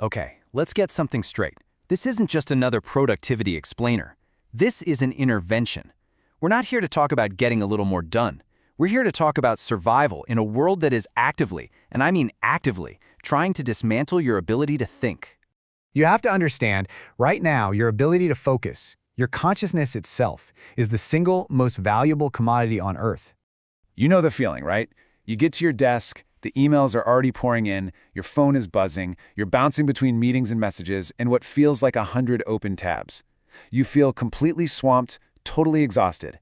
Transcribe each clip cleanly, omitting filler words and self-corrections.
Okay, let's get something straight. This isn't just another productivity explainer. This is an intervention. We're not here to talk about getting a little more done. We're here to talk about survival in a world that is actively, and I mean actively, trying to dismantle your ability to think. You have to understand, right now, your ability to focus, your consciousness itself, is the single most valuable commodity on Earth. You know the feeling, right? You get to your desk, the emails are already pouring in, your phone is buzzing, you're bouncing between meetings and messages, and what feels like 100 open tabs. You feel completely swamped, totally exhausted.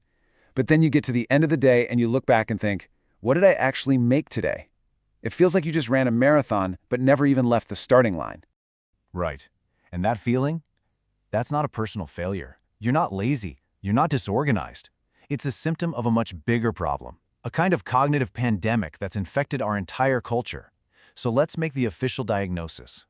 But then you get to the end of the day and you look back and think, what did I actually make today? It feels like you just ran a marathon, but never even left the starting line. Right. And that feeling? That's not a personal failure. You're not lazy. You're not disorganized. It's a symptom of a much bigger problem, a kind of cognitive pandemic that's infected our entire culture. So let's make the official diagnosis.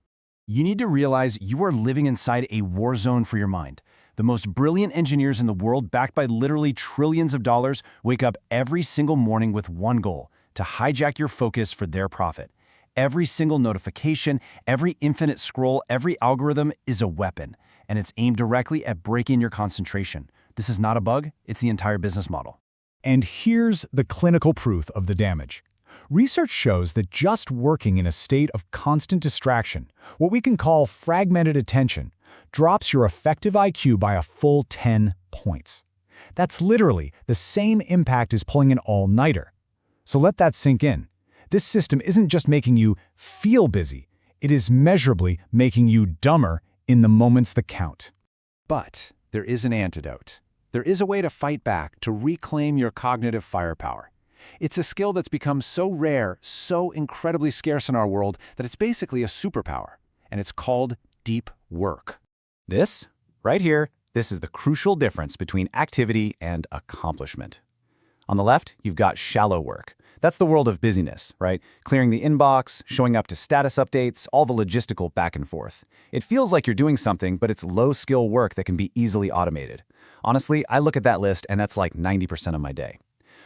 You need to realize you are living inside a war zone for your mind. The most brilliant engineers in the world, backed by literally trillions of dollars, wake up every single morning with one goal: to hijack your focus for their profit. Every single notification, every infinite scroll, every algorithm is a weapon, and it's aimed directly at breaking your concentration. This is not a bug, it's the entire business model. And here's the clinical proof of the damage. Research shows that just working in a state of constant distraction, what we can call fragmented attention, drops your effective IQ by a full 10 points. That's literally the same impact as pulling an all-nighter. So let that sink in. This system isn't just making you feel busy, it is measurably making you dumber in the moments that count. But there is an antidote. There is a way to fight back, to reclaim your cognitive firepower. It's a skill that's become so rare, so incredibly scarce in our world, that it's basically a superpower. And it's called deep work. This, right here, this is the crucial difference between activity and accomplishment. On the left, you've got shallow work. That's the world of busyness, right? Clearing the inbox, showing up to status updates, all the logistical back and forth. It feels like you're doing something, but it's low-skill work that can be easily automated. Honestly, I look at that list and that's like 90% of my day.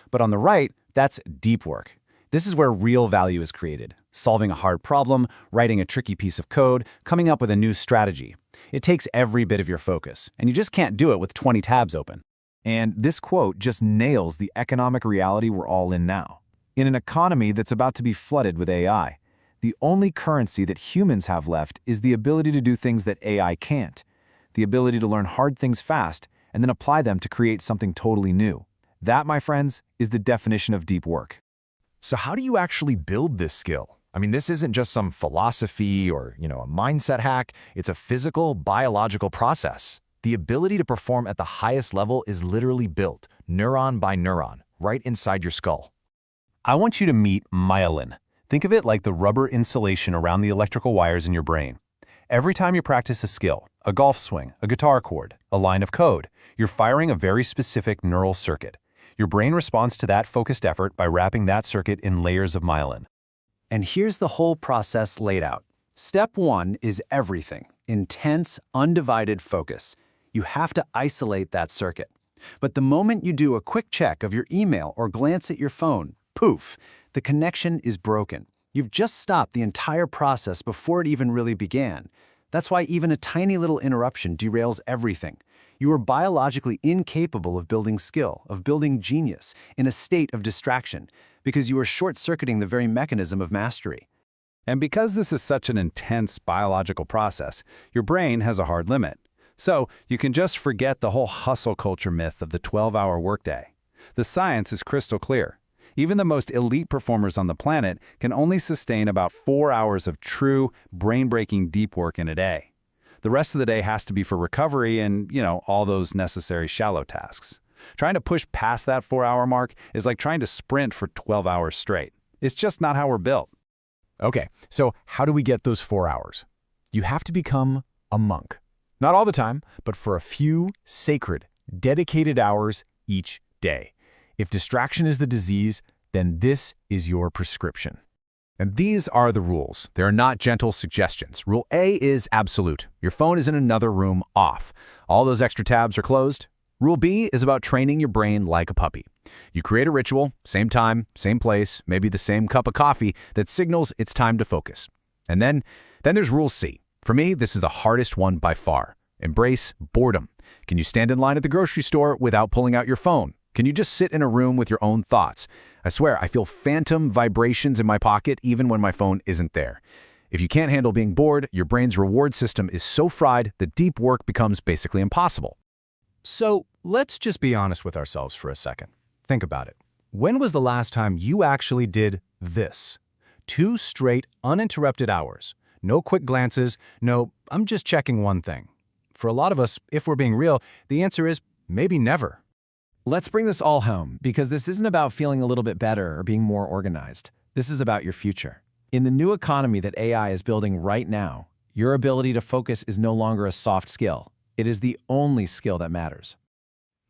But on the right, that's deep work. This is where real value is created. Solving a hard problem, writing a tricky piece of code, coming up with a new strategy. It takes every bit of your focus, and you just can't do it with 20 tabs open. And this quote just nails the economic reality we're all in now. In an economy that's about to be flooded with AI, the only currency that humans have left is the ability to do things that AI can't. The ability to learn hard things fast and then apply them to create something totally new. That, my friends, is the definition of deep work. So how do you actually build this skill? I mean, this isn't just some philosophy or, a mindset hack. It's a physical, biological process. The ability to perform at the highest level is literally built, neuron by neuron, right inside your skull. I want you to meet myelin. Think of it like the rubber insulation around the electrical wires in your brain. Every time you practice a skill, a golf swing, a guitar chord, a line of code, you're firing a very specific neural circuit. Your brain responds to that focused effort by wrapping that circuit in layers of myelin. And here's the whole process laid out. Step 1 is everything: intense, undivided focus. You have to isolate that circuit. But the moment you do a quick check of your email or glance at your phone, poof, the connection is broken. You've just stopped the entire process before it even really began. That's why even a tiny little interruption derails everything. You are biologically incapable of building skill, of building genius, in a state of distraction, because you are short-circuiting the very mechanism of mastery. And because this is such an intense biological process, your brain has a hard limit. So you can just forget the whole hustle culture myth of the 12-hour workday. The science is crystal clear. Even the most elite performers on the planet can only sustain about 4 hours of true, brain-breaking deep work in a day. The rest of the day has to be for recovery and, all those necessary shallow tasks. Trying to push past that 4-hour mark is like trying to sprint for 12 hours straight. It's just not how we're built. Okay, so how do we get those 4 hours? You have to become a monk. Not all the time, but for a few sacred, dedicated hours each day. If distraction is the disease, then this is your prescription. And these are the rules. They are not gentle suggestions. Rule A is absolute. Your phone is in another room, off. All those extra tabs are closed. Rule B is about training your brain like a puppy. You create a ritual, same time, same place, maybe the same cup of coffee that signals it's time to focus. And then there's Rule C. For me, this is the hardest one by far. Embrace boredom. Can you stand in line at the grocery store without pulling out your phone? Can you just sit in a room with your own thoughts? I swear, I feel phantom vibrations in my pocket even when my phone isn't there. If you can't handle being bored, your brain's reward system is so fried that deep work becomes basically impossible. So let's just be honest with ourselves for a second. Think about it. When was the last time you actually did this? 2 straight, uninterrupted hours. No quick glances, no, I'm just checking one thing. For a lot of us, if we're being real, the answer is maybe never. Let's bring this all home, because this isn't about feeling a little bit better or being more organized. This is about your future. In the new economy that AI is building right now, your ability to focus is no longer a soft skill. It is the only skill that matters.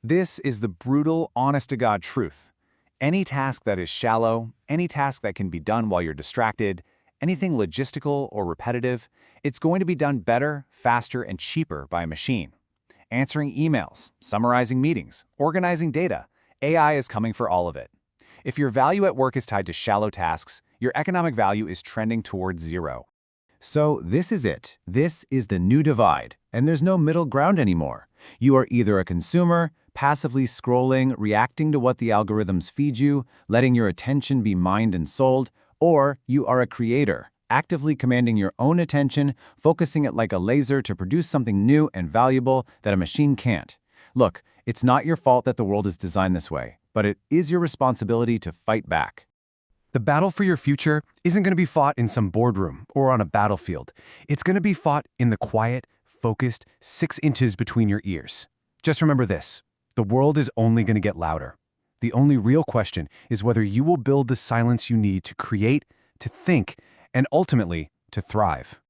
This is the brutal, honest-to-God truth. Any task that is shallow, any task that can be done while you're distracted, anything logistical or repetitive, it's going to be done better, faster, and cheaper by a machine. Answering emails, summarizing meetings, organizing data, AI is coming for all of it. If your value at work is tied to shallow tasks, your economic value is trending towards zero. So this is it. This is the new divide, and there's no middle ground anymore. You are either a consumer, passively scrolling, reacting to what the algorithms feed you, letting your attention be mined and sold, or you are a creator, actively commanding your own attention, focusing it like a laser to produce something new and valuable that a machine can't. Look, it's not your fault that the world is designed this way, but it is your responsibility to fight back. The battle for your future isn't going to be fought in some boardroom or on a battlefield. It's going to be fought in the quiet, focused 6 inches between your ears. Just remember this: the world is only going to get louder. The only real question is whether you will build the silence you need to create, to think, and ultimately to thrive.